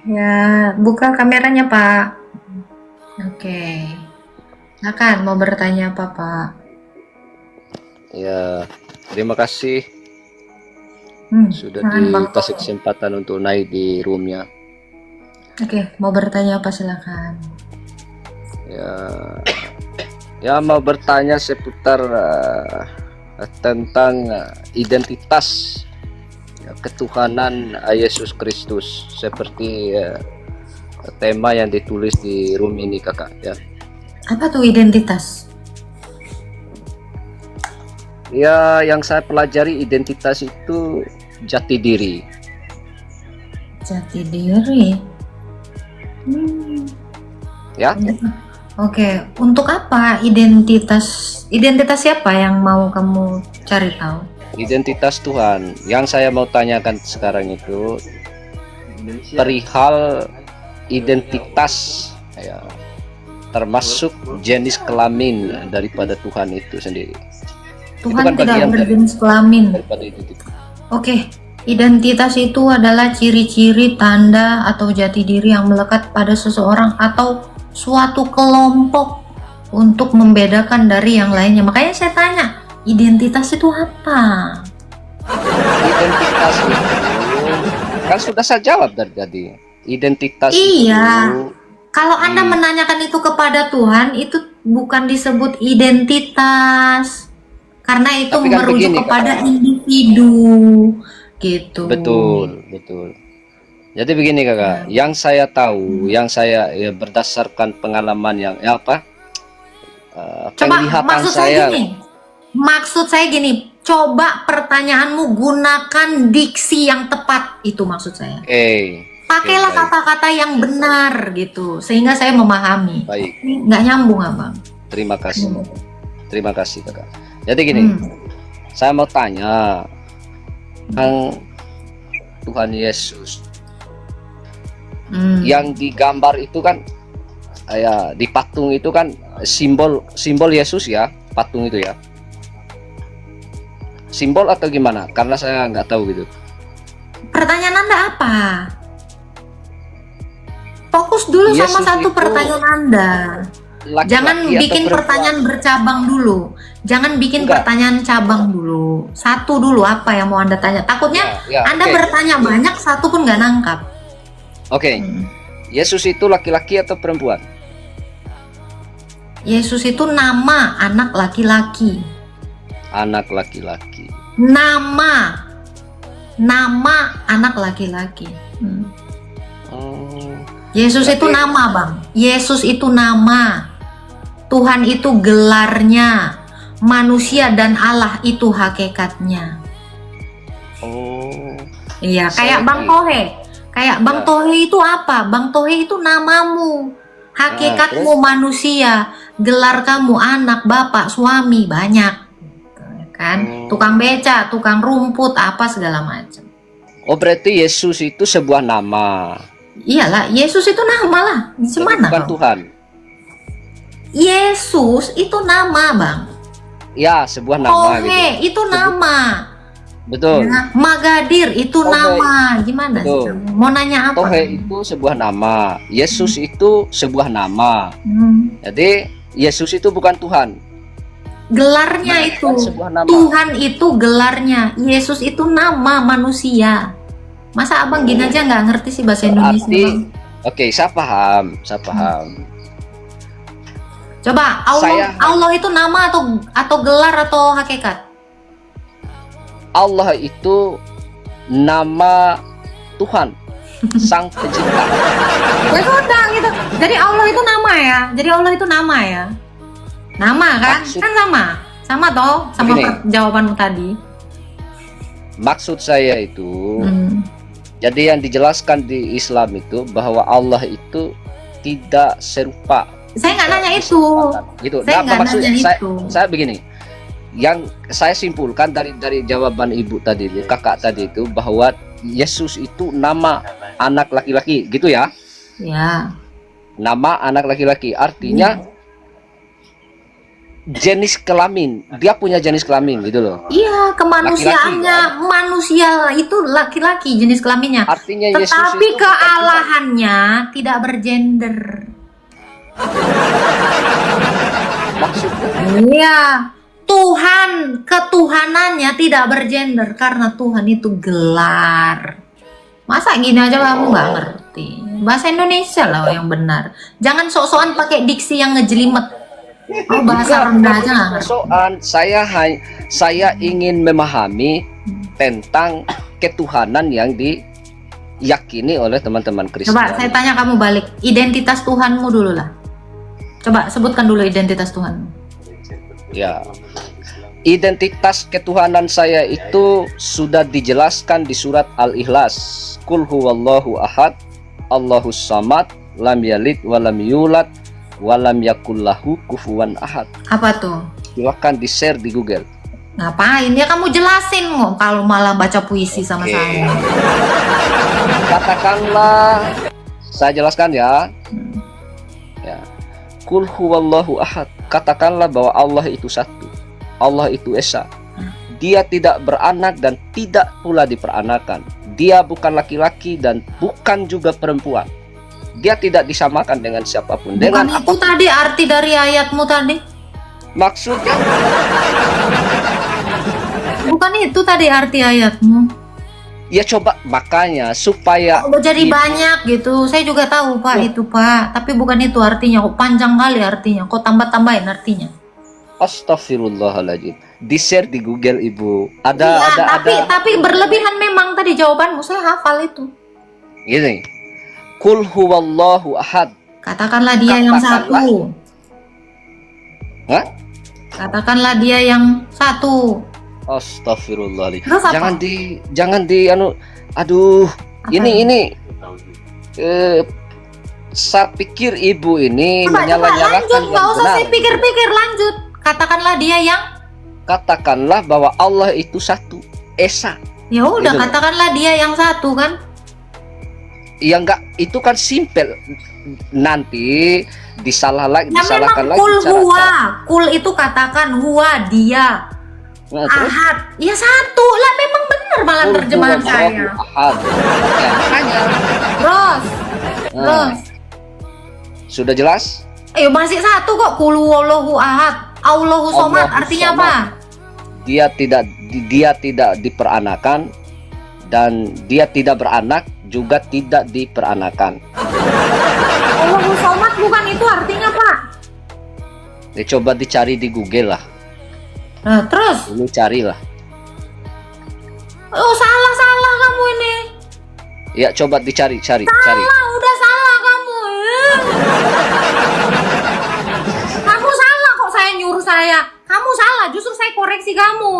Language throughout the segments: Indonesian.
Ya, buka kameranya, Pak. Oke. Silakan mau bertanya apa, Pak? Ya, terima kasih sudah Silakan Bang dikasih Tohe. kesempatan untuk naik di roomnya. Oke, mau bertanya apa silakan. Ya, ya mau bertanya seputar tentang identitas ketuhanan Yesus Kristus seperti tema yang ditulis di room ini kakak ya. Apa tuh identitas? Ya, yang saya pelajari identitas itu jati diri. Jati diri. Ya, Oke, untuk apa identitas? Identitas siapa yang mau kamu cari tahu? identitas Tuhan. Yang saya mau tanyakan sekarang itu perihal identitas ya, termasuk jenis kelamin daripada Tuhan itu sendiri. Tuhan Itu kan tidak bagian berjenis kelamin. daripada identitas. Oke, identitas itu adalah ciri-ciri, tanda, atau jati diri yang melekat pada seseorang atau suatu kelompok untuk membedakan dari yang lainnya. Makanya saya tanya, identitas itu apa? Identitas itu kan sudah saya jawab dari tadi. Identitas Iya, itu kalau Anda menanyakan itu kepada Tuhan, itu bukan disebut identitas. Karena itu Tapi kan merujuk begini, kepada Kakak. individu, gitu. Betul. Jadi begini kakak, yang saya tahu, yang saya berdasarkan pengalaman yang Coba penglihatan maksud saya gini. Maksud saya gini, coba pertanyaanmu gunakan diksi yang tepat, itu maksud saya. Pakailah baik. kata-kata yang benar gitu, sehingga saya memahami. Baik, Nggak nyambung, Abang. terima kasih kakak. Jadi gini, saya mau tanya tentang Tuhan Yesus. Yang digambar itu kan, ya di patung itu kan simbol Yesus ya, patung itu ya. Simbol atau gimana? Karena saya nggak tahu gitu. Pertanyaan Anda apa? Fokus dulu Yesus sama satu itu pertanyaan Anda. Laki-laki Jangan atau bikin perempuan? pertanyaan bercabang dulu. Jangan bikin Enggak. pertanyaan cabang dulu. Satu dulu apa yang mau Anda tanya. Takutnya Anda oke. bertanya banyak, satu pun nggak nangkap. Oke. Yesus itu laki-laki atau perempuan? Yesus itu nama anak laki-laki. Anak laki-laki. Nama anak laki-laki. Yesus itu nama, Bang. Yesus itu nama. Tuhan itu gelarnya. Manusia dan Allah itu hakikatnya. Iya, kayak Bang Tohe. Kayak Bang Tohe itu apa? Bang Tohe itu namamu. Hakikatmu manusia. Gelar kamu anak, bapak, suami, banyak. Kan? Tukang beca, tukang rumput, apa segala macam. Oh, berarti Yesus itu sebuah nama. Iyalah, Yesus itu nama lah. Gimana? Bukan Tuhan. Yesus itu nama, Bang. Ya, sebuah nama Tohe gitu. itu nama. Betul. Ya, Magadir itu Tohe. nama. Gimana sih Betul. kamu? Mau nanya apa? Tohe itu sebuah nama. Yesus itu sebuah nama. Jadi Yesus itu bukan Tuhan. Gelarnya itu. Sebuah nama. Tuhan itu gelarnya. Yesus itu nama manusia. Masa abang gini aja nggak ngerti sih bahasa Indonesia? Berarti, oke, saya paham. Coba Allah itu nama atau gelar atau hakikat? Allah itu nama Tuhan, Sang Pencipta. Ya sudah gitu. Jadi Allah itu nama ya. Nama kan? Kan sama toh sama jawabanmu tadi. Maksud saya itu, jadi yang dijelaskan di Islam itu bahwa Allah itu tidak serupa. Saya nggak nanya itu. Gitu. Saya nggak nanya itu. Saya begini, yang saya simpulkan dari jawaban ibu tadi, kakak tadi itu, bahwa Yesus itu nama anak laki-laki, gitu ya? Ya. Nama anak laki-laki, artinya jenis kelamin, dia punya jenis kelamin gitu loh. Iya, kemanusiaannya manusia itu laki-laki jenis kelaminnya. Artinya Yesus Tetapi itu bukan kealahannya tidak bergender. Tuhan. Maksudnya Iya, Tuhan ketuhanannya tidak bergender karena Tuhan itu gelar. Masa gini aja kamu nggak ngerti? Bahasa Indonesia lah yang benar. Jangan sok-sokan pakai diksi yang ngejelimet. Oh, bahasa rendah aja nggak ngerti. soal saya ingin memahami tentang ketuhanan yang diyakini oleh teman-teman Kristen. Coba saya tanya kamu balik, identitas Tuhanmu dulu lah. Coba sebutkan dulu identitas Tuhanmu. Ya. Identitas ketuhanan saya itu sudah dijelaskan di surat Al-Ikhlas. Qul huwallahu ahad, Allahus samad, lam yalid walam yulad walam yakullahu kufuwan ahad. Apa tuh? Silakan di-share di Google. Ngapain? Ya kamu jelasin kok kalau malah baca puisi sama saya. Katakanlah, saya jelaskan ya. Ya. Qul huwallahu ahad. Katakanlah bahwa Allah itu satu. Allah itu esa. Dia tidak beranak dan tidak pula diperanakan. Dia bukan laki-laki dan bukan juga perempuan. Dia tidak disamakan dengan siapapun. Bukan Dengan itu tadi arti dari ayatmu tadi? maksudnya Bukan itu tadi arti ayatmu? ya coba makanya supaya Oh, jadi banyak gitu. Saya juga tahu Pak itu Pak. Tapi bukan itu artinya. Kok panjang kali artinya. Kok tambah-tambahin artinya? Astagfirullahaladzim. Di-share di Google Ibu. Iya, tapi berlebihan memang tadi jawabanmu. Saya hafal itu. Gini. Qul huwallahu ahad. Katakanlah dia yang Katakanlah. satu. Hah? Katakanlah dia yang satu. Astagfirullahaladzim. Terus apa? Jangan di aduh. Apa? Ini saya pikir Ibu ini Coba menyalah-nyalahkan lanjut, nggak yang usah benar. saya pikir-pikir, lanjut. Katakanlah dia yang. Katakanlah bahwa Allah itu satu, esa. Ya udah, Gitu loh. katakanlah dia yang satu kan. Ya enggak, itu kan simpel. Nanti disalahkan Ya memang lagi kul cara. huwa. Kul itu katakan huwa dia. Nah, terus Ahad. Ya satu lah, memang benar malah Qul terjemahan huwallahu saya. ahad. Ya, makanya. Terus. Nah, Terus. sudah jelas? Ayo masih satu kok. Kul huwallahu ahad. Allahu somad Allahu artinya samad. apa? Dia tidak diperanakan dan dia tidak beranak juga tidak diperanakan. Allahu somad bukan itu artinya Pak. Ya, coba dicari di Google lah. Nah terus. Ini carilah. Oh salah kamu ini. Ya coba cari. Salah, udah salah kamu. Kamu salah kok saya nyuruh saya. Kamu salah, justru saya koreksi kamu.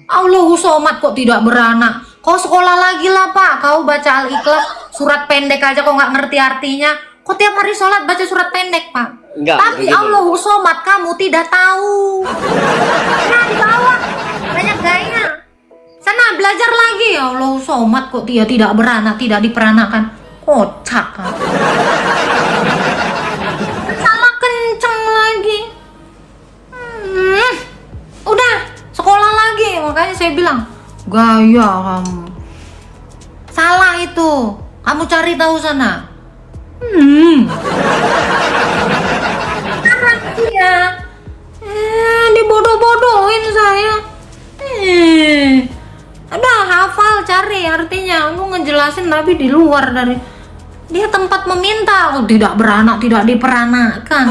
Allahu somad kok tidak beranak. Kau sekolah lagi lah Pak. Kau baca Al-Ikhlas surat pendek aja kok nggak ngerti artinya. Kok tiap hari sholat baca surat pendek Pak? Enggak, Tapi begini. Allahu somad kamu tidak tahu. Nah di bawah banyak gaya. Sana belajar lagi. Allahu somad kok dia tidak beranak, tidak diperanakan. Kocak kan? Salah kenceng lagi. Udah sekolah lagi, makanya saya bilang gaya kamu. Salah itu. Kamu cari tahu sana. Karena dia dibodoh-bodohin saya. Udah hafal, cari artinya. Lu ngejelasin tapi di luar dari dia tempat meminta. Oh, tidak beranak, tidak diperanakan.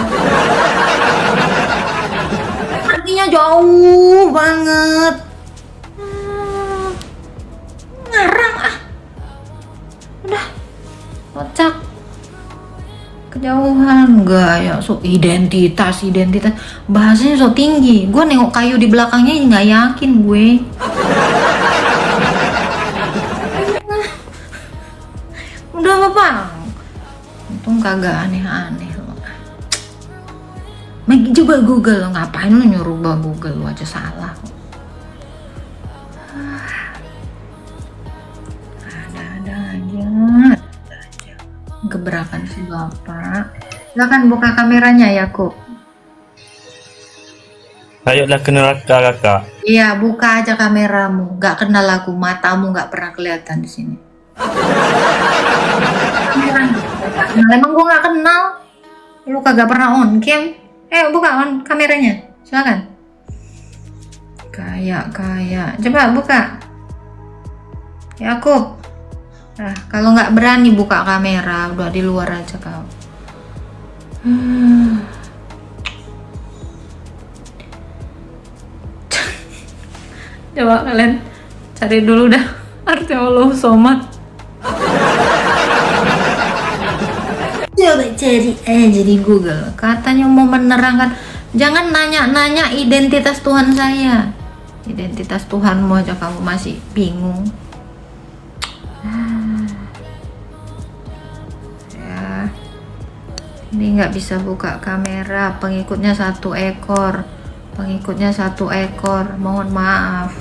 Artinya jauh banget. Ngarang ah. Udah kocak. Kejauhan gaya so identitas bahasanya so tinggi. Gue nengok kayu di belakangnya nggak yakin gue. Udah apa? Untung kagak aneh-aneh lo. Coba Google lo, ngapain lo nyuruh Google lo aja salah. Ada aja. Gebrakan si bapak. Silakan buka kameranya ya kok. Ayolah kenal kakak. Iya, buka aja kameramu. Gak kenal aku, matamu gak pernah kelihatan di sini. Kamera nggak kenal. Emang gua gak kenal? Lu kagak pernah on cam? Buka on kameranya. Silakan. Kayak. Coba buka. Yakub. Nah, kalau nggak berani buka kamera, udah di luar aja kau. Coba kalian cari dulu dah arti Allah Somad. Coba cari aja di Google. Katanya mau menerangkan, jangan nanya-nanya identitas Tuhan saya. Identitas Tuhanmu aja kamu masih bingung. Ya, ini nggak bisa buka kamera. Pengikutnya 1 ekor. Mohon maaf.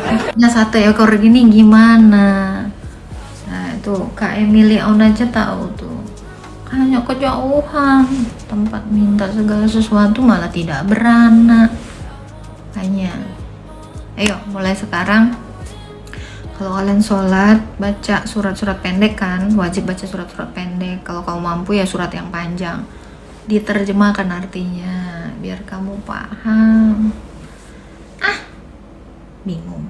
Pengikutnya 1 ekor gini gimana? Nah itu Kak Emily on aja tahu tuh. Hanya kejauhan, tempat minta segala sesuatu malah tidak beranak. Hanya, ayo mulai sekarang. Kalau kalian sholat, baca surat-surat pendek kan, wajib baca surat-surat pendek. Kalau kamu mampu ya surat yang panjang. Diterjemahkan artinya, biar kamu paham. Bingung.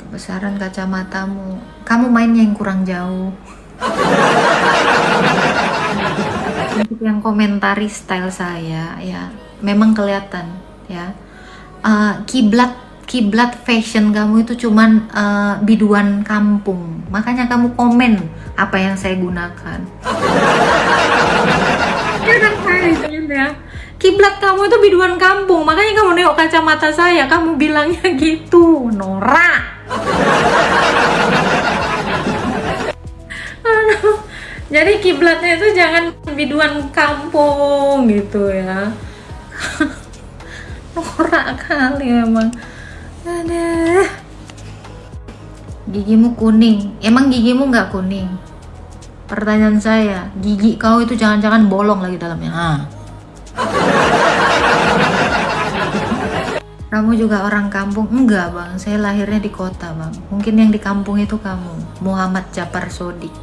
Kebesaran kacamatamu, kamu mainnya yang kurang jauh. Untuk yang komentari style saya ya, memang kelihatan ya. Kiblat fashion kamu itu cuman biduan kampung, makanya kamu komen apa yang saya gunakan. Ya, kiblat kamu itu biduan kampung, makanya kamu nengok kacamata saya, kamu bilangnya gitu, norak. Jadi kiblatnya itu jangan biduan kampung gitu ya. Norak kali emang. Ada. Gigimu kuning. Emang gigimu nggak kuning? Pertanyaan saya, gigi kau itu jangan-jangan bolong lagi dalamnya. Kamu juga orang kampung? Enggak bang, saya lahirnya di kota bang. Mungkin yang di kampung itu kamu, Muhammad Japar Sodik.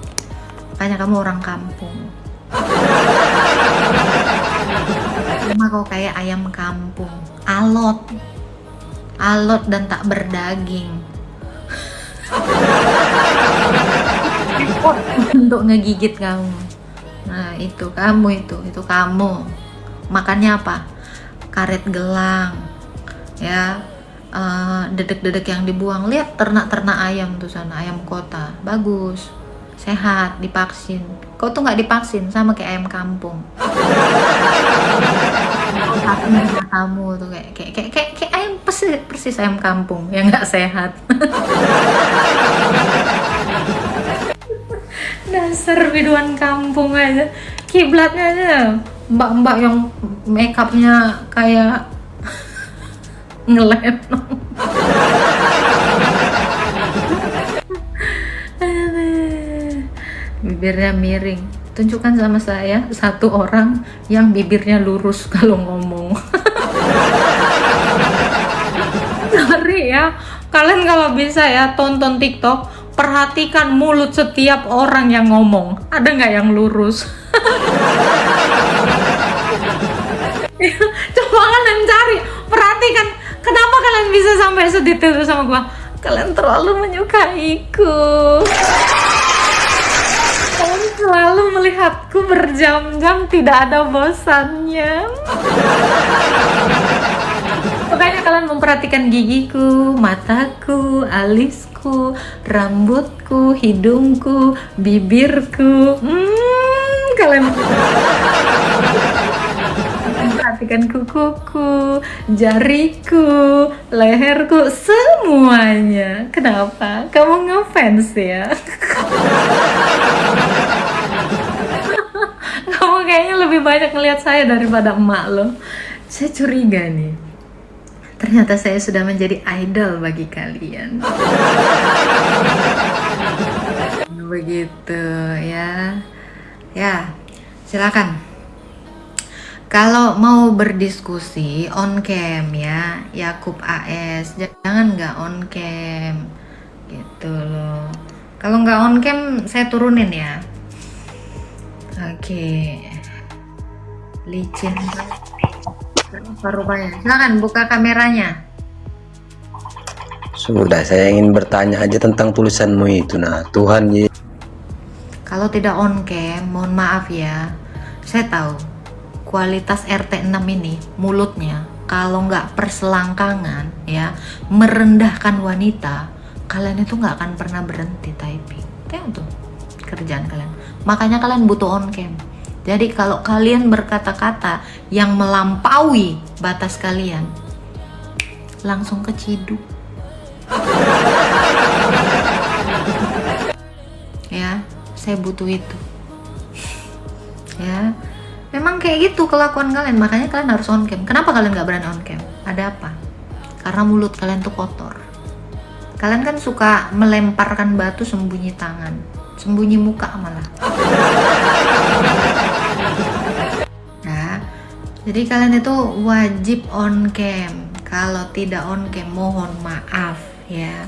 Makanya kamu orang kampung. Cuma kau kayak ayam kampung, alot dan tak berdaging. Untuk ngegigit kamu. Nah itu kamu, itu kamu. Makannya apa? Karet gelang ya, dedek-dedek yang dibuang. Lihat ternak-ternak ayam tuh sana, ayam kota, bagus, sehat, divaksin. Kau tuh nggak divaksin, sama kayak ayam kampung. Kamu tuh kayak ayam persis ayam kampung yang nggak sehat. Dasar biduan kampung aja. Kiblatnya aja mbak-mbak yang makeupnya kayak ngelem. Bibirnya miring. Tunjukkan sama saya 1 orang yang bibirnya lurus kalau ngomong. Sorry ya, kalian kalau bisa ya tonton TikTok, perhatikan mulut setiap orang yang ngomong. Ada nggak yang lurus? Coba kalian cari, perhatikan. Kenapa kalian bisa sampai sedetail itu sama gua? Kalian terlalu menyukaiku. Kalian selalu melihatku berjam-jam, tidak ada bosannya. Makanya kalian memperhatikan gigiku, mataku, alisku, rambutku, hidungku, bibirku. Kalian memperhatikan kukuku, jariku, leherku, semuanya. Kenapa? Kamu ngefans ya? Kamu kayaknya lebih banyak ngelihat saya daripada emak lo. Saya curiga nih. Ternyata saya sudah menjadi idol bagi kalian. Begitu ya. Ya, silakan. Kalau mau berdiskusi on cam ya, Yakub AS, jangan nggak on cam gitu loh. Kalau nggak on cam saya turunin ya. Oke. Licin apa rupanya? Silakan buka kameranya. Sudah, saya ingin bertanya aja tentang tulisanmu itu. Nah, Tuhan Yesus. Kalau tidak on cam, mohon maaf ya. Saya tahu kualitas RT6 ini mulutnya kalau nggak perselangkangan ya, merendahkan wanita, kalian itu nggak akan pernah berhenti typing. Itu tuh kerjaan kalian. Makanya kalian butuh on cam. Jadi kalau kalian berkata-kata yang melampaui batas kalian, langsung keciduk. Ya, saya butuh itu. Ya, memang kayak gitu kelakuan kalian. Makanya kalian harus on cam. Kenapa kalian nggak berani on cam? Ada apa? Karena mulut kalian tuh kotor. Kalian kan suka melemparkan batu sembunyi tangan, sembunyi muka malah. Nah, jadi kalian itu wajib on cam. Kalau tidak on cam, mohon maaf ya.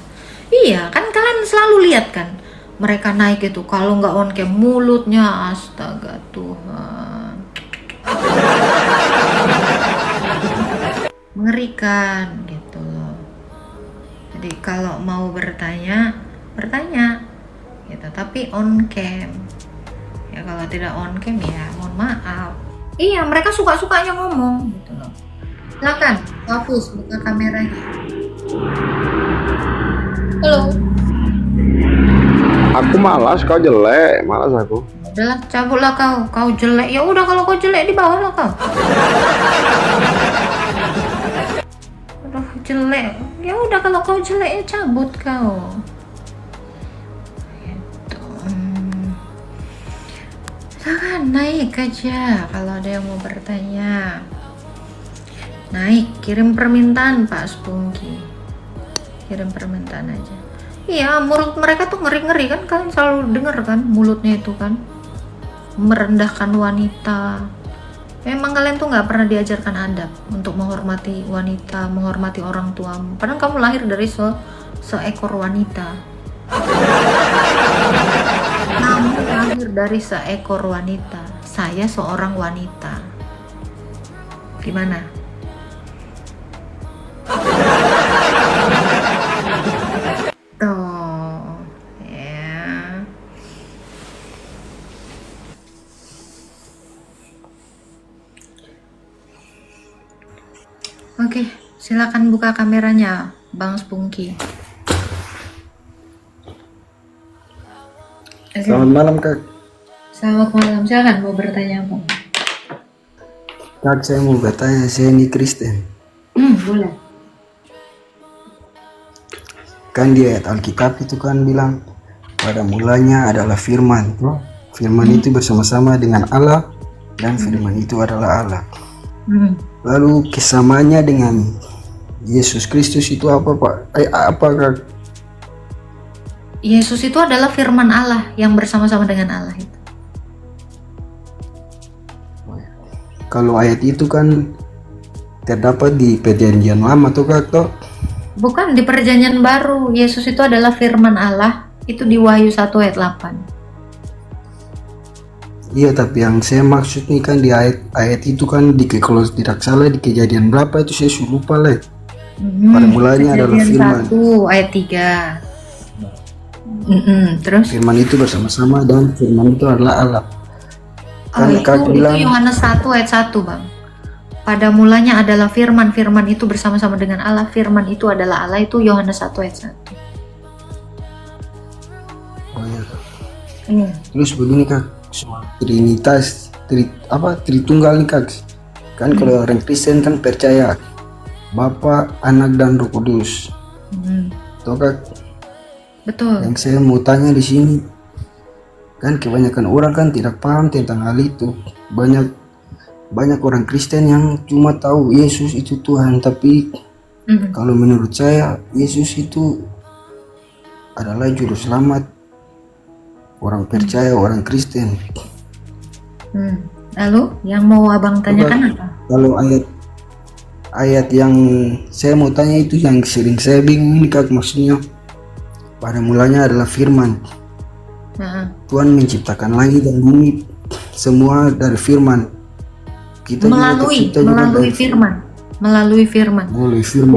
Iya, kan kalian selalu lihat kan mereka naik itu. Kalau nggak on cam, mulutnya astaga Tuhan, mengerikan gitu loh. Jadi kalau mau bertanya gitu, tapi on cam. Ya kalau tidak on cam ya mohon maaf. Iya, mereka suka-sukanya ngomong gitu loh. Silakan, Hafiz buka kameranya. Halo. Aku malas, kau jelek, malas aku. Udahlah, cabutlah kau jelek. Ya udah kalau kau jelek di bawah lah kau. Aduh, jelek. Ya udah kalau kau jelek ya cabut kau. Gitu. Silakan naik aja kalau ada yang mau bertanya. Naik, kirim permintaan Pak Spunky. Kirim permintaan aja. Iya, mulut mereka tuh ngeri-ngeri kan, kalian selalu dengar kan mulutnya itu kan, merendahkan wanita. Memang kalian tuh nggak pernah diajarkan adab untuk menghormati wanita, menghormati orang tuamu. Padahal kamu lahir dari seekor wanita. Kamu lahir dari seekor wanita. Saya seorang wanita. Gimana? Tuh, ya. Oke, silakan buka kameranya, Bang Spunky. Selamat malam, Kak. Selamat malam, silakan mau bertanya apa? Kak, saya mau bertanya, saya ini Kristen. Boleh. Kan di ayat Alkitab itu kan bilang, pada mulanya adalah firman. Firman itu bersama-sama dengan Allah, dan firman itu adalah Allah. Lalu kesamanya dengan Yesus Kristus itu apa, Pak? Apa, Kak? Yesus itu adalah firman Allah yang bersama-sama dengan Allah itu. Kalau ayat itu kan terdapat di Perjanjian Lama tuh, Kak, toh? Bukan, di perjanjian baru. Yesus itu adalah firman Allah. Itu di Wahyu 1 ayat 8. Iya, tapi yang saya maksud nih kan di ayat itu kan kalau tidak salah di Kejadian berapa itu saya sudah lupa lah. Pada mulanya adalah firman. 1 ayat 3. Terus? Firman itu bersama-sama dan firman itu adalah Allah. Kan Kak itu bilang Yohanes 1 ayat 1, Bang. Pada mulanya adalah firman, firman itu bersama-sama dengan Allah, firman itu adalah Allah, itu Yohanes 1 ayat 1. Oh iya. Terus begini, Kak, Trinitas, Tritunggal nih, Kak. Kan kalau orang Kristen kan percaya Bapa, Anak dan Roh Kudus. Tuh, Kak. Betul. Yang saya mau tanya di sini, kan kebanyakan orang kan tidak paham tentang hal itu. Banyak orang Kristen yang cuma tahu Yesus itu Tuhan, tapi Kalau menurut saya Yesus itu adalah juru selamat orang percaya, orang Kristen. Lalu yang mau abang tanyakan apa? Kalau ayat yang saya mau tanya itu yang sering saya bingung ini Kak, maksudnya pada mulanya adalah firman. Tuhan menciptakan langit dan bumi semua dari firman. Kita melalui firman.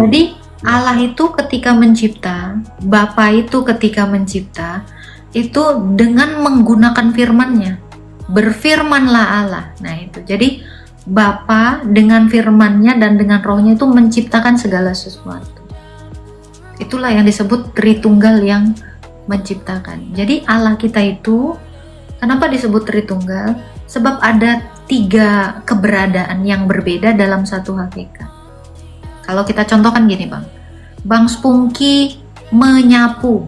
Jadi Allah itu ketika mencipta, Bapa itu ketika mencipta itu dengan menggunakan firman-Nya. Berfirmanlah Allah. Nah itu. Jadi Bapa dengan firman-Nya dan dengan rohnya itu menciptakan segala sesuatu. Itulah yang disebut Tritunggal yang menciptakan. Jadi Allah kita itu kenapa disebut Tritunggal? Sebab ada 3 keberadaan yang berbeda dalam satu hakikat. Kalau kita contohkan gini Bang Spunky menyapu,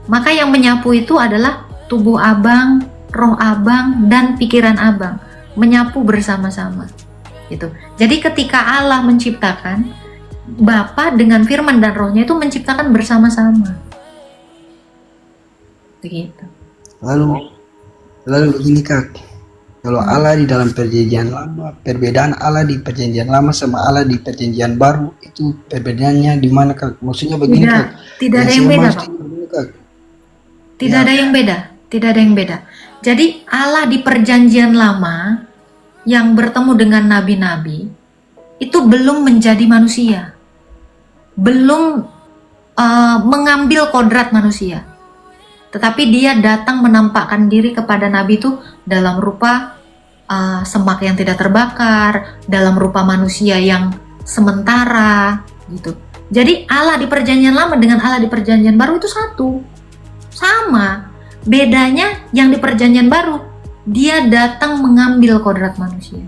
maka yang menyapu itu adalah tubuh abang, roh abang, dan pikiran abang menyapu bersama-sama gitu. Jadi ketika Allah menciptakan, Bapa dengan firman dan rohnya itu menciptakan bersama-sama begitu. Lalu begini Kak, kalau Allah di dalam perjanjian lama, perbedaan Allah di perjanjian lama sama Allah di perjanjian baru itu perbedaannya di mana Kak? Maksudnya begini Kak. Tidak ada yang beda Pak. Tidak ada yang beda. Jadi Allah di perjanjian lama yang bertemu dengan nabi-nabi itu belum menjadi manusia. Belum mengambil kodrat manusia. Tetapi dia datang menampakkan diri kepada nabi itu dalam rupa semak yang tidak terbakar, dalam rupa manusia yang sementara gitu. Jadi Allah di perjanjian lama dengan Allah di perjanjian baru itu satu. Sama. Bedanya yang di perjanjian baru, dia datang mengambil kodrat manusia.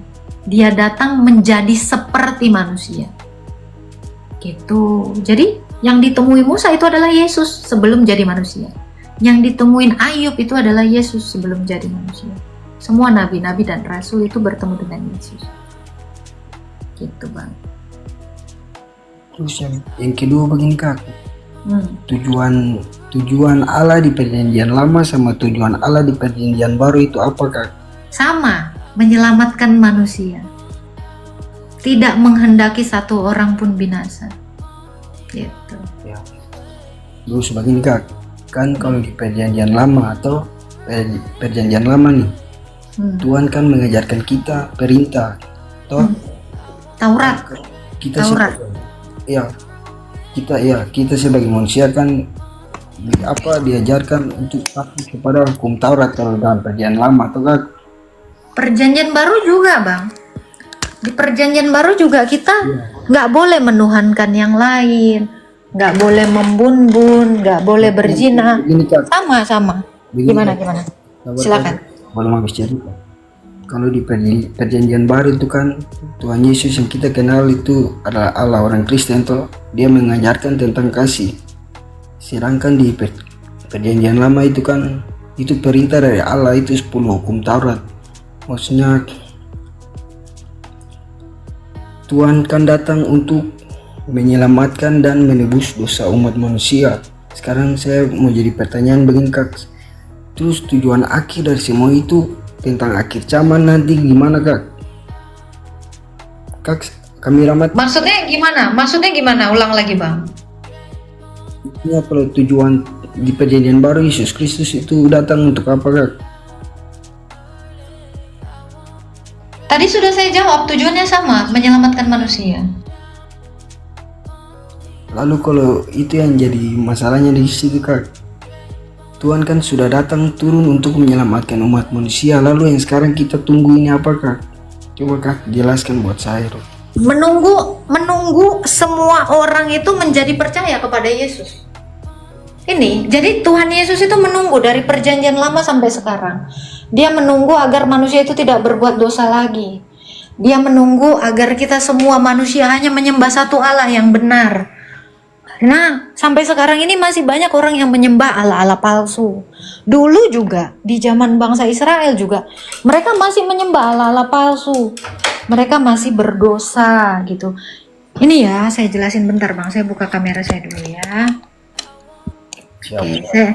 Dia datang menjadi seperti manusia. Gitu. Jadi yang ditemui Musa itu adalah Yesus sebelum jadi manusia. Yang ditemuin Ayub itu adalah Yesus sebelum jadi manusia. Semua nabi-nabi dan rasul itu bertemu dengan Yesus. Gitu Bang. Terus yang kedua begini Kak, tujuan Allah di perjanjian lama sama tujuan Allah di perjanjian baru itu apa Kak? Sama, menyelamatkan manusia. Tidak menghendaki satu orang pun binasa. Gitu. Ya. Terus begini Kak, kan kalau di perjanjian lama atau perjanjian lama nih, Tuhan kan mengajarkan kita perintah, toh Taurat. Taurat. Kita sebagai manusia kan diajarkan untuk patuh kepada hukum Taurat kalau dalam perjanjian lama, toh Kak? Perjanjian baru juga Bang. Di perjanjian baru juga kita nggak boleh menuhankan yang lain, nggak boleh membun-bun, nggak boleh berzina. Sama. Gimana? Silakan. Belum habis cerita. Kalau di perjanjian baru itu kan Tuhan Yesus yang kita kenal itu adalah Allah orang Kristen, toh dia mengajarkan tentang kasih. Sedangkan di perjanjian lama itu kan itu perintah dari Allah, itu 10 hukum Taurat. Maksudnya Tuhan kan datang untuk menyelamatkan dan menebus dosa umat manusia. Sekarang saya mau jadi pertanyaan begini Kak, terus tujuan akhir dari semua itu tentang akhir zaman nanti gimana Kak? Kak, kami ramat. Maksudnya gimana? Ulang lagi Bang. Ya, kalau tujuan di perjanjian baru Yesus Kristus itu datang untuk apa Kak? Tadi sudah saya jawab, tujuannya sama, menyelamatkan manusia. Lalu kalau itu yang jadi masalahnya di situ Kak, Tuhan kan sudah datang turun untuk menyelamatkan umat manusia. Lalu yang sekarang kita tunggu ini apa Kak? Coba Kak jelaskan buat saya. Menunggu semua orang itu menjadi percaya kepada Yesus. Ini, jadi Tuhan Yesus itu menunggu dari perjanjian lama sampai sekarang. Dia menunggu agar manusia itu tidak berbuat dosa lagi. Dia menunggu agar kita semua manusia hanya menyembah satu Allah yang benar. Nah, sampai sekarang ini masih banyak orang yang menyembah Allah-Allah palsu. Dulu juga, di zaman bangsa Israel juga, mereka masih menyembah Allah-Allah palsu. Mereka masih berdosa gitu. Ini ya, saya jelasin bentar Bang. Saya buka kamera saya dulu ya. Oke,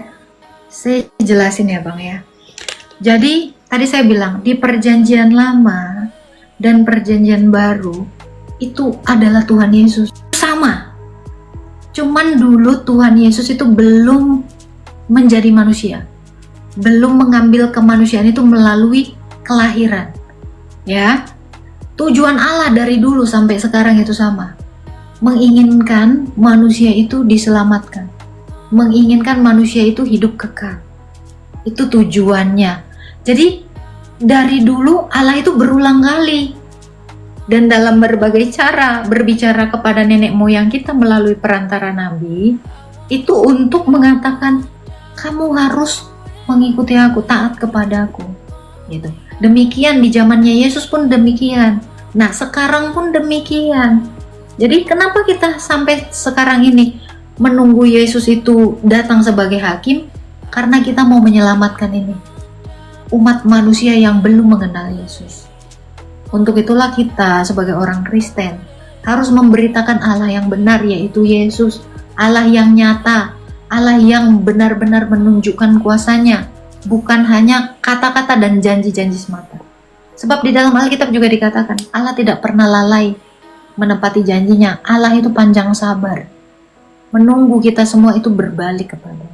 saya jelasin ya Bang ya. Jadi tadi saya bilang di perjanjian lama dan perjanjian baru itu adalah Tuhan Yesus. Sama. Cuman dulu Tuhan Yesus itu belum menjadi manusia. Belum mengambil kemanusiaan itu melalui kelahiran. Ya. Tujuan Allah dari dulu sampai sekarang itu sama. Menginginkan manusia itu diselamatkan. Menginginkan manusia itu hidup kekal. Itu tujuannya. Jadi dari dulu Allah itu berulang kali. Dan dalam berbagai cara berbicara kepada nenek moyang kita melalui perantara nabi. Itu untuk mengatakan kamu harus mengikuti aku, taat kepada aku. Gitu. Demikian di zamannya Yesus pun demikian. Nah sekarang pun demikian. Jadi kenapa kita sampai sekarang ini menunggu Yesus itu datang sebagai hakim? Karena kita mau menyelamatkan ini umat manusia yang belum mengenal Yesus. Untuk itulah kita sebagai orang Kristen harus memberitakan Allah yang benar, yaitu Yesus. Allah yang nyata, Allah yang benar-benar menunjukkan kuasanya, bukan hanya kata-kata dan janji-janji semata. Sebab di dalam Alkitab juga dikatakan Allah tidak pernah lalai menepati janjinya. Allah itu panjang sabar, menunggu kita semua itu berbalik kepadanya.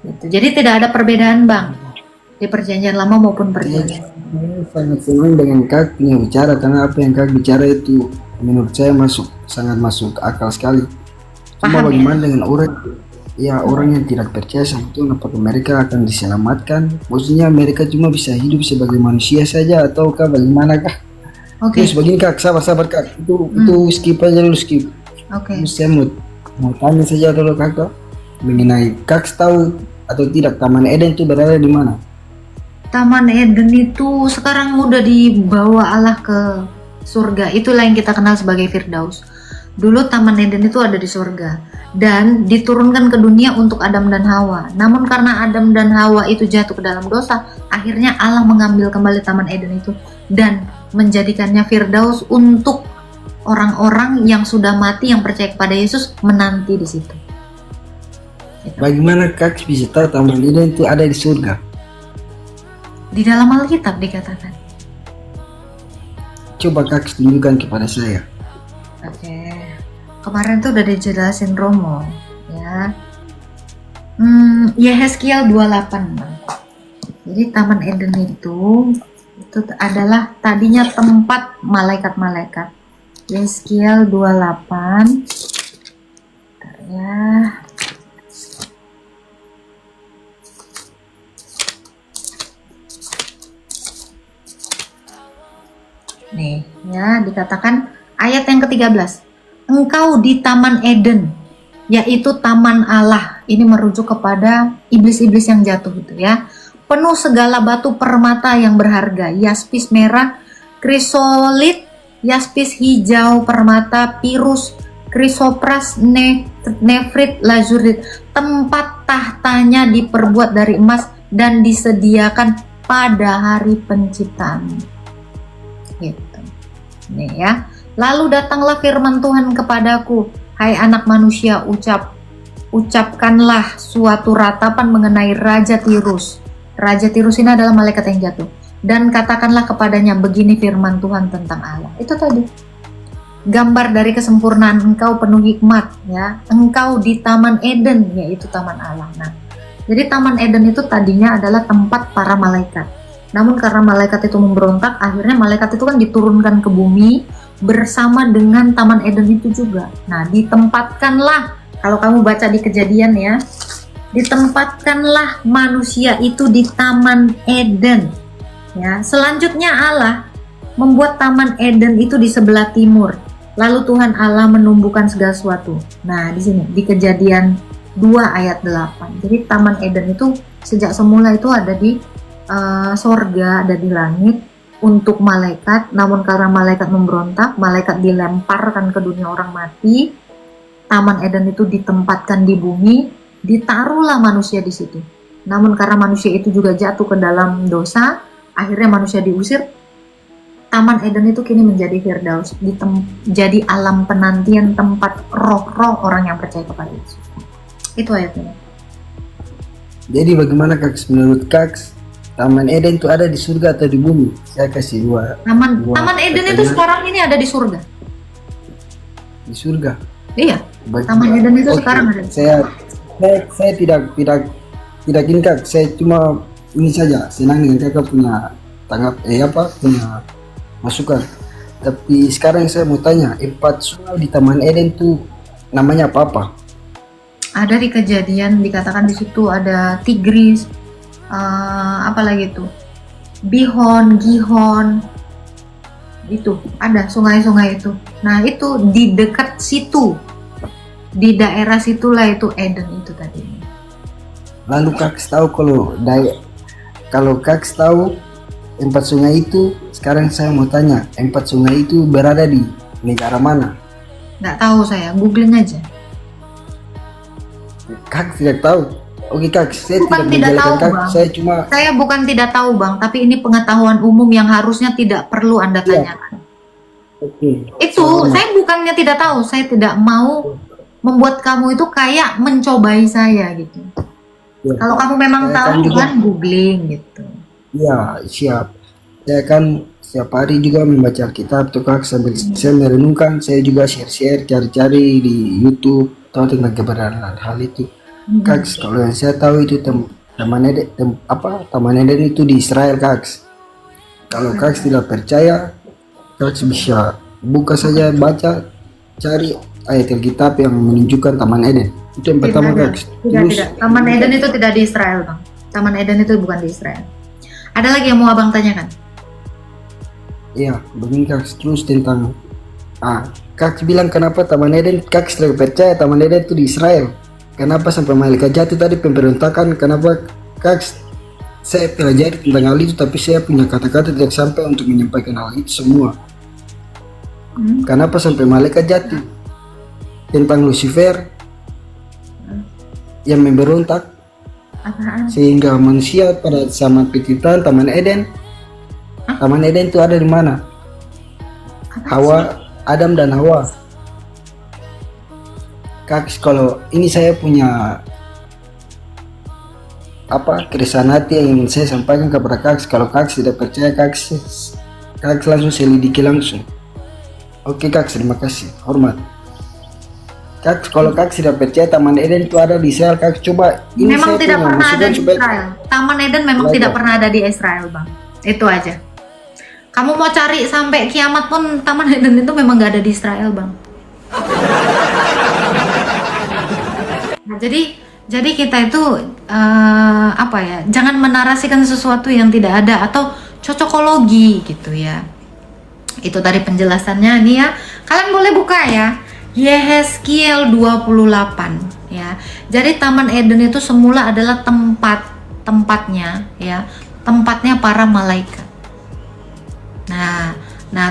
Gitu. Jadi tidak ada perbedaan Bang di perjanjian lama maupun perjanjian. Saya sangat senang dengan Kak punya bicara, karena apa yang Kak bicara itu menurut saya sangat masuk akal sekali. Cuma Paham, bagaimana dengan orang yang tidak percaya sama Tuhan, apakah mereka akan diselamatkan? Maksudnya mereka cuma bisa hidup sebagai manusia saja ataukah bagaimana Kak? Oke. Terus begini Kak, sabar Kak, itu skip aja dulu, skip. Oke. Terus saya mau tanya saja dulu Kak mengenai Kak tahu atau tidak Taman Eden itu berada di mana? Taman Eden itu sekarang udah dibawa Allah ke surga. Itulah yang kita kenal sebagai Firdaus. Dulu Taman Eden itu ada di surga dan diturunkan ke dunia untuk Adam dan Hawa. Namun karena Adam dan Hawa itu jatuh ke dalam dosa, akhirnya Allah mengambil kembali Taman Eden itu dan menjadikannya Firdaus untuk orang-orang yang sudah mati yang percaya kepada Yesus menanti di situ. Bagaimana Kak bisa tahu Taman Eden itu ada di surga? Di dalam Alkitab dikatakan. Coba Kak tunjukkan kepada saya. Oke. Kemarin tuh udah dijelasin Romo, ya. Yehezkiel 28. Jadi Taman Eden itu adalah tadinya tempat malaikat-malaikat. Yehezkiel 28. Bentar ya. Nih, ya dikatakan ayat yang ke-13. Engkau di Taman Eden, yaitu Taman Allah. Ini merujuk kepada iblis-iblis yang jatuh itu ya. Penuh segala batu permata yang berharga, yaspis merah, krisolit, yaspis hijau permata, pirus, krisopras, nefrit, lazurit. Tempat tahtanya diperbuat dari emas dan disediakan pada hari penciptaan. Gitu. Nih ya. Lalu datanglah firman Tuhan kepadaku, hai anak manusia, ucapkanlah suatu ratapan mengenai Raja Tirus. Raja Tirus ini adalah malaikat yang jatuh. Dan katakanlah kepadanya, begini firman Tuhan tentang Allah. Itu tadi. Gambar dari kesempurnaan engkau penuh hikmat, ya. Engkau di Taman Eden, yaitu Taman Allah. Nah, jadi Taman Eden itu tadinya adalah tempat para malaikat. Namun karena malaikat itu memberontak, akhirnya malaikat itu kan diturunkan ke bumi bersama dengan Taman Eden itu juga. Nah, ditempatkanlah, kalau kamu baca di Kejadian ya, ditempatkanlah manusia itu di Taman Eden. Ya, selanjutnya Allah membuat Taman Eden itu di sebelah timur. Lalu Tuhan Allah menumbuhkan segala sesuatu. Nah, di sini di Kejadian 2 ayat 8. Jadi Taman Eden itu sejak semula itu ada di sorga, ada di langit untuk malaikat. Namun karena malaikat memberontak, malaikat dilemparkan ke dunia orang mati. Taman Eden itu ditempatkan di bumi, ditaruhlah manusia di situ. Namun karena manusia itu juga jatuh ke dalam dosa, akhirnya manusia diusir. Taman Eden itu kini menjadi Firdaus, jadi alam penantian tempat roh-roh orang yang percaya kepada Yesus. Itu ayatnya. Jadi bagaimana Kaks, menurut Kaks, Taman Eden itu ada di surga atau di bumi? Saya kasih dua Taman Eden itu pertanyaan. sekarang ini ada di surga. Di surga. Iya. Bagi- Taman Eden itu Oke, sekarang ada. Saya tidak ini Kak, saya cuma ini saja senang dengan kakak punya punya masukan. Tapi sekarang saya mau tanya, 4 sungai di Taman Eden itu namanya apa? Ada di Kejadian dikatakan di situ ada Tigris, apa lagi tuh? Bihon, Gihon. Itu ada sungai-sungai itu. Nah, itu di dekat situ. Di daerah situlah itu Eden itu tadi. Lalu Kak tahu kalau Kak tahu 4 sungai itu, sekarang saya mau tanya, 4 sungai itu berada di negara mana? Nggak tahu saya, googling aja. Kak tidak tahu. Oke Kak, saya Bukan tidak tidak menjelekan tahu, Kak, Bang. saya Bukan tidak tahu Bang, tapi ini pengetahuan umum yang harusnya tidak perlu Anda Iya. tanyakan. oke. Itu saya bukannya tidak tahu, saya tidak mau membuat kamu itu kayak mencobai saya gitu. Ya. Kalau kamu memang Saya tahu kan juga- kan googling gitu. Ya, siap. Saya kan setiap hari juga membaca Alkitab tuh Kak, sambil saya merenungkan, saya juga share-share, cari-cari di YouTube tahu tentang keberadaan hal itu. Kak, kalau yang saya tahu itu Taman Eden itu di Israel Kak. Kalau Kak tidak percaya, Kak bisa buka saja, baca, cari ayat Alkitab yang menunjukkan Taman Eden. Itu yang pertama Tidak, Kak. tidak. Taman Eden itu tidak di Israel Bang. Taman Eden itu bukan di Israel. Ada lagi yang mau Abang tanyakan? Iya, begini Kak, terus tentang Kak bilang kenapa Taman Eden, Kak tidak percaya Taman Eden itu di Israel. Kenapa sampai malaikat jatuh tadi pemberontakan, kenapa Kak saya pelajari tentang hal itu tapi saya punya kata-kata tidak sampai untuk menyampaikan hal itu semua. Kenapa sampai malaikat jatuh? Tentang Lucifer yang memberontak Apaan? sehingga manusia pada zaman penciptaan Taman Eden. Taman Eden itu ada di mana? Hawa, Adam dan Hawa. Kak, kalau ini saya punya keresahan hati yang ingin saya sampaikan kepada Kak. Kalau Kak tidak percaya, Kak langsung selidiki langsung. Oke Kak, terima kasih, hormat. Kak, kalau Kak tidak percaya Taman Eden itu ada di Israel, Kak coba ini Memang saya tidak punya pernah ada masukan di supaya Israel. Taman Eden memang Belajar. tidak pernah ada di Israel Bang. Itu aja. Kamu mau cari sampai kiamat pun Taman Eden itu memang nggak ada di Israel Bang. Nah, jadi kita itu jangan menarasikan sesuatu yang tidak ada atau cocokologi gitu ya. Itu tadi penjelasannya nih ya. Kalian boleh buka ya. Yehezkiel 28 ya. Jadi Taman Eden itu semula adalah tempatnya ya. Tempatnya para malaikat. Nah,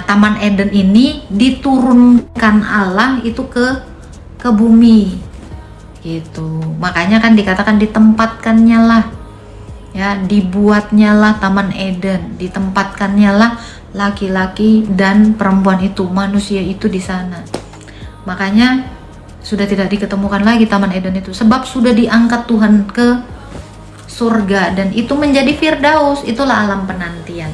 Taman Eden ini diturunkan Allah itu ke bumi. Gitu. Makanya kan dikatakan ditempatkannya lah. Ya, dibuatnya lah Taman Eden, ditempatkannya lah laki-laki dan perempuan itu, manusia itu di sana. Makanya sudah tidak diketemukan lagi Taman Eden itu sebab sudah diangkat Tuhan ke surga dan itu menjadi Firdaus, itulah alam penantian.